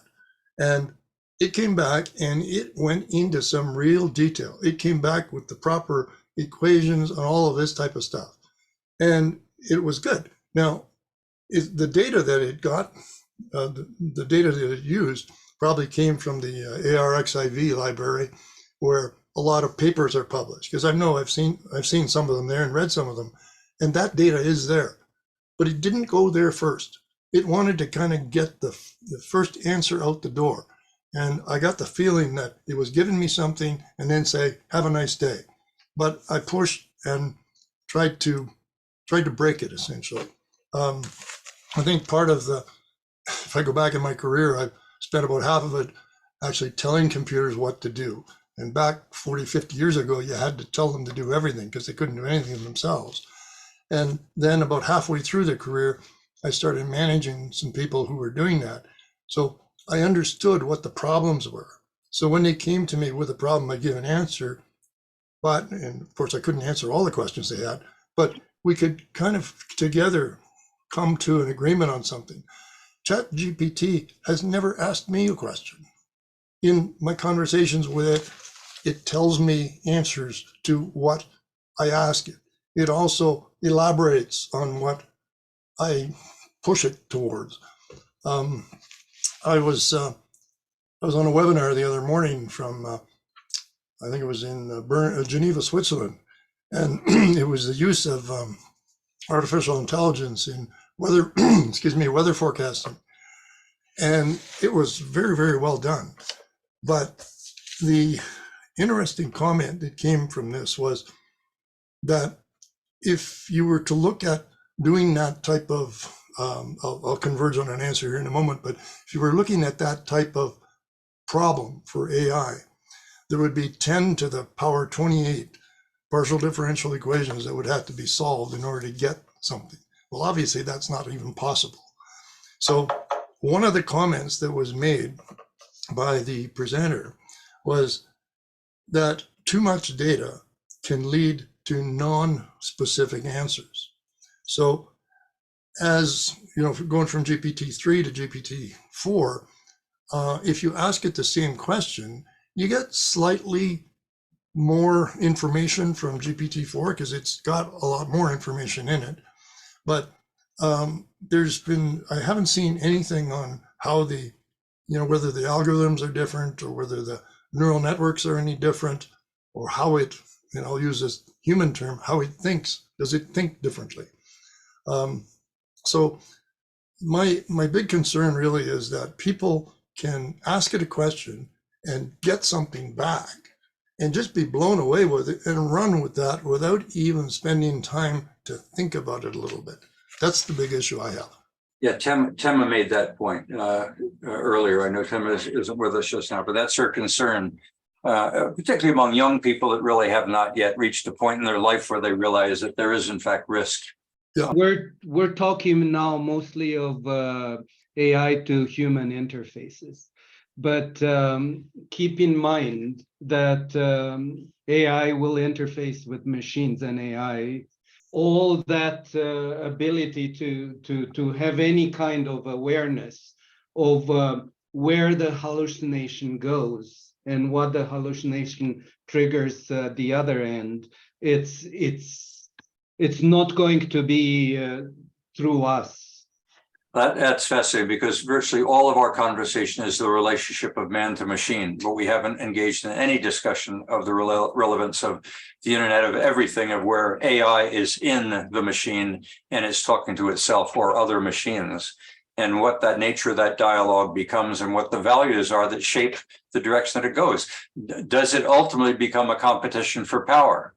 And it came back and it went into some real detail. It came back with the proper equations and all of this type of stuff. And it was good. Now, the data that it got, the data that it used probably came from the ARXIV library, where a lot of papers are published. Because I know I've seen some of them there and read some of them. And that data is there. But it didn't go there first. It wanted to kind of get the first answer out the door. And I got the feeling that it was giving me something and then say, have a nice day. But I pushed and tried to break it, essentially. I think part of if I go back in my career, I've spent about half of it actually telling computers what to do. And back 40, 50 years ago, you had to tell them to do everything because they couldn't do anything themselves. And then about halfway through the career, I started managing some people who were doing that. So I understood what the problems were. So when they came to me with a problem, I give an answer. And of course, I couldn't answer all the questions they had, but we could kind of together come to an agreement on something. ChatGPT has never asked me a question. In my conversations with it, it tells me answers to what I ask it. It also elaborates on what I push it towards. I was on a webinar the other morning from, I think it was in Geneva, Switzerland, and it was the use of artificial intelligence in weather, weather forecasting. And it was very, very well done. But the interesting comment that came from this was that if you were to look at doing that type of, I'll converge on an answer here in a moment, but if you were looking at that type of problem for AI, there would be 10 to the power 28 partial differential equations that would have to be solved in order to get something. Well, obviously that's not even possible. So one of the comments that was made by the presenter was that too much data can lead to non-specific answers. So as you know, going from GPT-3 to GPT-4, if you ask it the same question, you get slightly more information from GPT-4 because it's got a lot more information in it. But I haven't seen anything on how whether the algorithms are different or whether the neural networks are any different or how it, I'll use this human term, how it thinks. Does it think differently? So my big concern really is that people can ask it a question and get something back and just be blown away with it and run with that without even spending time to think about it a little bit. That's the big issue I have. Yeah, Tema made that point earlier. I know Tema isn't with us just now, but that's her concern, particularly among young people that really have not yet reached a point in their life where they realize that there is in fact risk. Yeah, we're talking now mostly of AI to human interfaces, but keep in mind that AI will interface with machines and AI. All that ability to have any kind of awareness of where the hallucination goes and what the hallucination triggers the other end. It's not going to be through us. That's fascinating because virtually all of our conversation is the relationship of man to machine, but we haven't engaged in any discussion of the relevance of the Internet of Everything, of where AI is in the machine and it's talking to itself or other machines, and what that nature of that dialogue becomes and what the values are that shape the direction that it goes. Does it ultimately become a competition for power?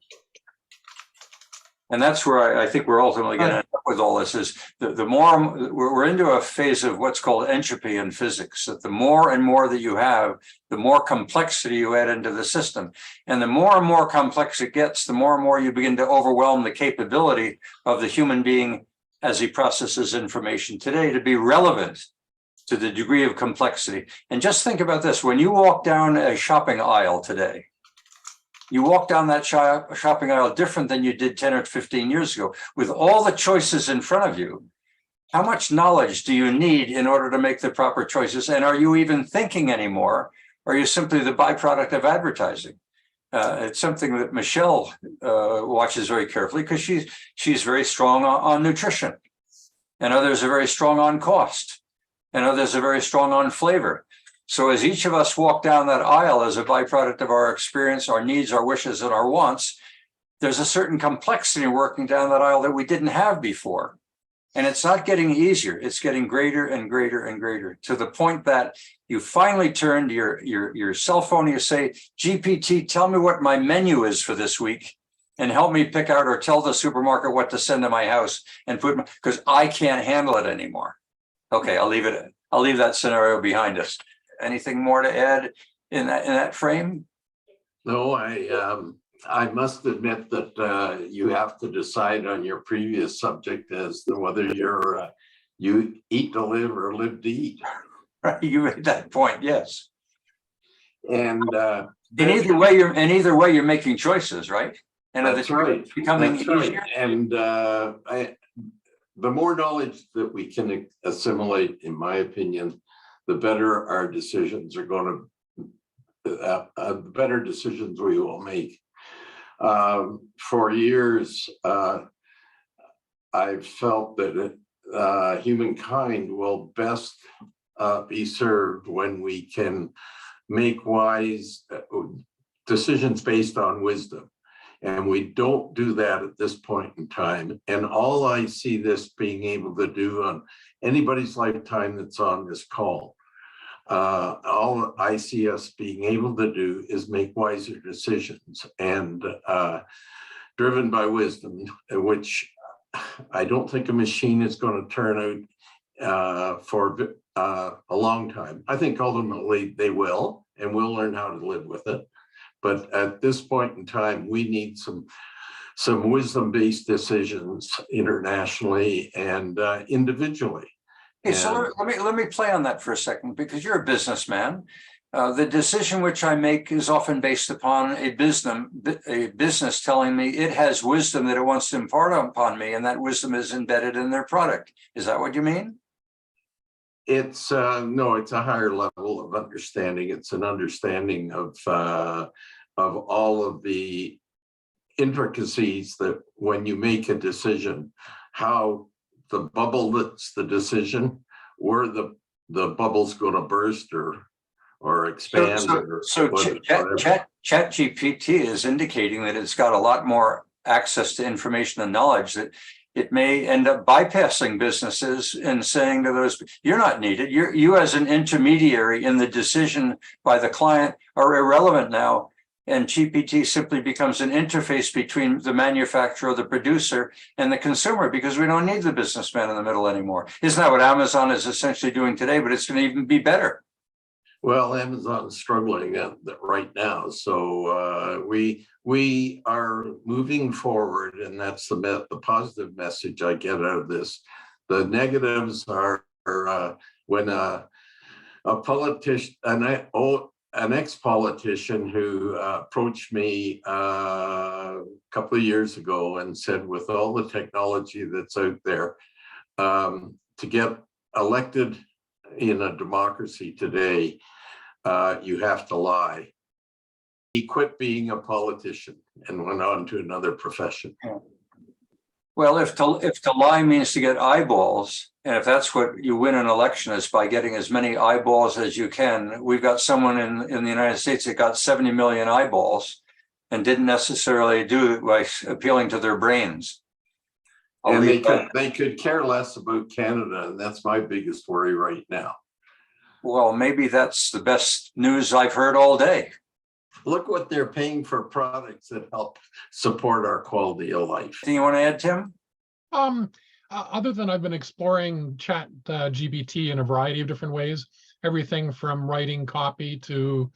And that's where I think we're ultimately going to end up with all this is the more we're into a phase of what's called entropy in physics, that the more and more that you have, the more complexity you add into the system. And the more and more complex it gets, the more and more you begin to overwhelm the capability of the human being as he processes information today to be relevant to the degree of complexity. And just think about this, when you walk down a shopping aisle today, you walk down that shopping aisle different than you did 10 or 15 years ago. With all the choices in front of you, how much knowledge do you need in order to make the proper choices? And are you even thinking anymore? Or are you simply the byproduct of advertising? It's something that Michelle watches very carefully because she's very strong on nutrition. And others are very strong on cost. And others are very strong on flavor. So as each of us walk down that aisle as a byproduct of our experience, our needs, our wishes, and our wants, there's a certain complexity working down that aisle that we didn't have before. And it's not getting easier. It's getting greater and greater and greater, to the point that you finally turn to your cell phone and you say, GPT, tell me what my menu is for this week and help me pick out, or tell the supermarket what to send to my house and put, because I can't handle it anymore. Okay, I'll leave that scenario behind us. Anything more to add in that frame? No, I must admit that you have to decide on your previous subject as to whether you eat to live or live to eat. Right, you made that point, yes. And in either way you're making choices, right? And that's right. It's becoming that's easier. Right. And the more knowledge that we can assimilate, in my opinion, the better our decisions are going to, the better decisions we will make. For years, I've felt that humankind will best be served when we can make wise decisions based on wisdom. And we don't do that at this point in time. And all I see this being able to do on anybody's lifetime that's on this call, all I see us being able to do is make wiser decisions and driven by wisdom, which I don't think a machine is going to turn out for a long time. I think ultimately they will, and we'll learn how to live with it. But at this point in time, we need some wisdom-based decisions internationally and individually. Okay, so let me play on that for a second, because you're a businessman. The decision which I make is often based upon a business telling me it has wisdom that it wants to impart upon me, and that wisdom is embedded in their product. Is that what you mean? It's no, it's a higher level of understanding. It's an understanding of of all of the intricacies that when you make a decision, how the bubble that's the decision, where the bubble's going to burst or expand. So ChatGPT is indicating that it's got a lot more access to information and knowledge, that it may end up bypassing businesses and saying to those, you're not needed. You as an intermediary in the decision by the client are irrelevant now. And GPT simply becomes an interface between the manufacturer, the producer, and the consumer, because we don't need the businessman in the middle anymore. Isn't that what Amazon is essentially doing today? But it's going to even be better. Well, Amazon is struggling right now, so we are moving forward, and that's the positive message I get out of this. The negatives are when a politician, an ex-politician who approached me a couple of years ago and said, with all the technology that's out there, to get elected in a democracy today, you have to lie. He quit being a politician and went on to another profession. Well, if to lie means to get eyeballs, and if that's what you win an election is by getting as many eyeballs as you can, we've got someone in the United States that got 70 million eyeballs and didn't necessarily do it by appealing to their brains. And they could care less about Canada, and that's my biggest worry right now. Well, maybe that's the best news I've heard all day. Look what they're paying for products that help support our quality of life. Anything you want to add, Tim? Other than I've been exploring ChatGPT in a variety of different ways, everything from writing copy to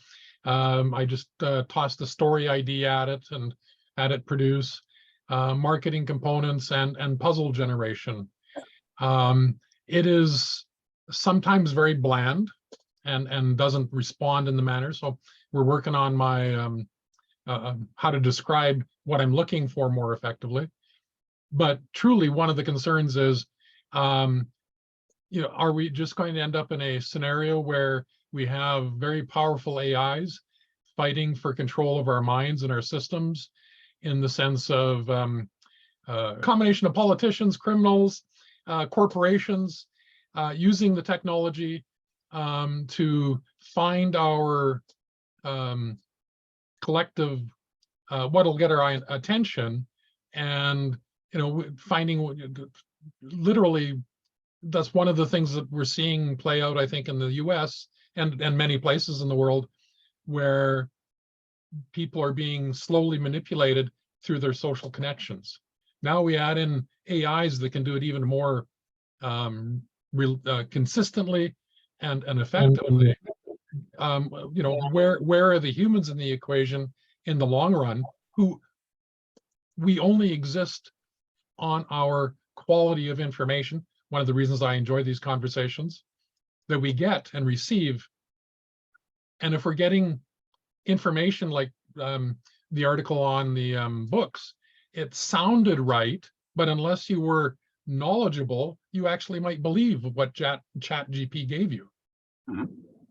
I just tossed a story idea at it and had it produce marketing components and puzzle generation. It is sometimes very bland and doesn't respond in the manner. So we're working on my how to describe what I'm looking for more effectively. But truly, one of the concerns is, are we just going to end up in a scenario where we have very powerful AIs fighting for control of our minds and our systems, in the sense of a combination of politicians, criminals, corporations, using the technology to find our collective, what'll get our attention, and finding literally, that's one of the things that we're seeing play out, I think, in the US and many places in the world, where people are being slowly manipulated through their social connections. Now we add in AIs that can do it even more consistently and effectively. Where are the humans in the equation in the long run, who we only exist on our quality of information? One of the reasons I enjoy these conversations that we get and receive. And if we're getting information like the article on the books, it sounded right, but unless you were knowledgeable, you actually might believe what ChatGPT gave you. Mm-hmm.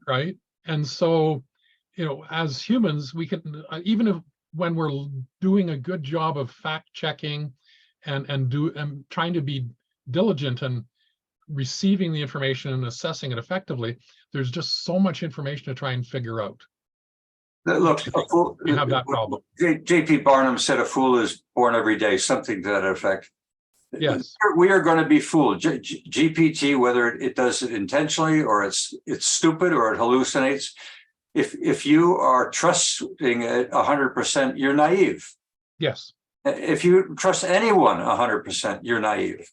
Right? And so, as humans, we can, even if when we're doing a good job of fact checking and trying to be diligent and receiving the information and assessing it effectively, there's just so much information to try and figure out. Look, you have that problem. J.P. Barnum said a fool is born every day, something to that effect. Yes. We are going to be fooled. GPT, whether it does it intentionally or it's stupid or it hallucinates, if you are trusting it 100%, you're naive. Yes. If you trust anyone 100%, you're naive.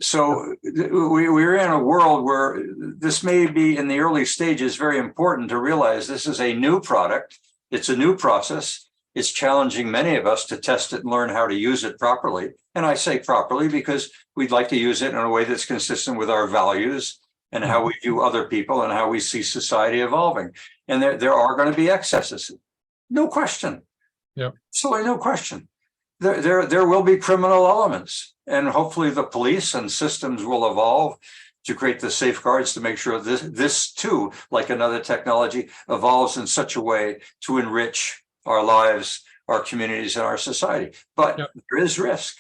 So we're in a world where this may be in the early stages very important to realize this is a new product. It's a new process. It's challenging many of us to test it and learn how to use it properly. And I say properly because we'd like to use it in a way that's consistent with our values and how we view other people and how we see society evolving. And there are going to be excesses. No question. Yep. Absolutely no question. There will be criminal elements, and hopefully the police and systems will evolve to create the safeguards to make sure this too, like another technology, evolves in such a way to enrich our lives, our communities, and our society. But Yep. there is risk.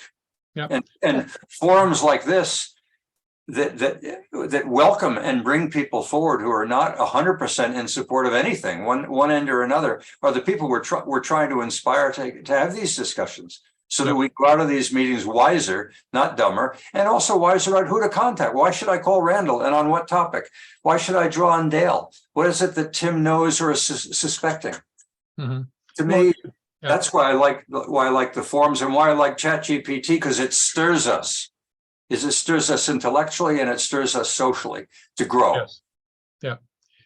Yep. And forums like this that welcome and bring people forward who are not 100% in support of anything, one end or another, are the people we're trying to inspire to have these discussions, so that we go out of these meetings wiser, not dumber, and also wiser about who to contact. Why should I call Randall, and on what topic? Why should I draw on Dale? What is it that Tim knows or is suspecting? Mhm. To me, that's why I like the forums, and why I like ChatGPT, because it stirs us. It stirs us intellectually, and it stirs us socially to grow. Yes. Yeah.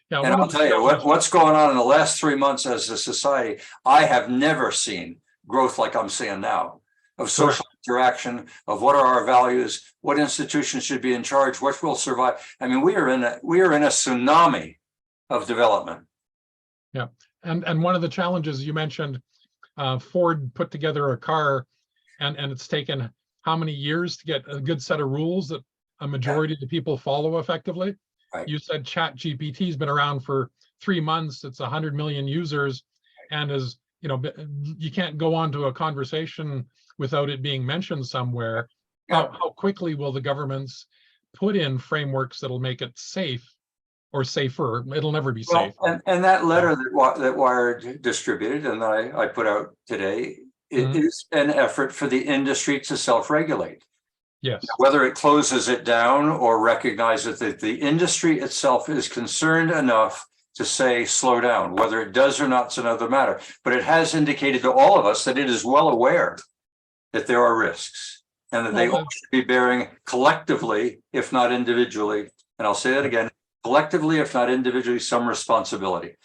Yeah. And one I'll of the tell you challenges- what's going on in the last 3 months as a society. I have never seen growth like I'm seeing now, of social interaction, of what are our values, what institutions should be in charge, what will survive. I mean, we are in a tsunami of development. Yeah. And one of the challenges you mentioned, Ford put together a car, and it's taken how many years to get a good set of rules that a majority of the people follow effectively. Right. You said ChatGPT has been around for 3 months. It's 100 million users, and is, you know, you can't go on to a conversation without it being mentioned somewhere. Yeah. How quickly will the governments put in frameworks that'll make it safe or safer? It'll never be safe. And that letter that Wired distributed and I put out today, it is an effort for the industry to self-regulate. Yes. Whether it closes it down or recognizes that the industry itself is concerned enough to say slow down. Whether it does or not is another matter. But it has indicated to all of us that it is well aware that there are risks, and that they all should be bearing collectively, if not individually, and I'll say that again, collectively, if not individually, some responsibility.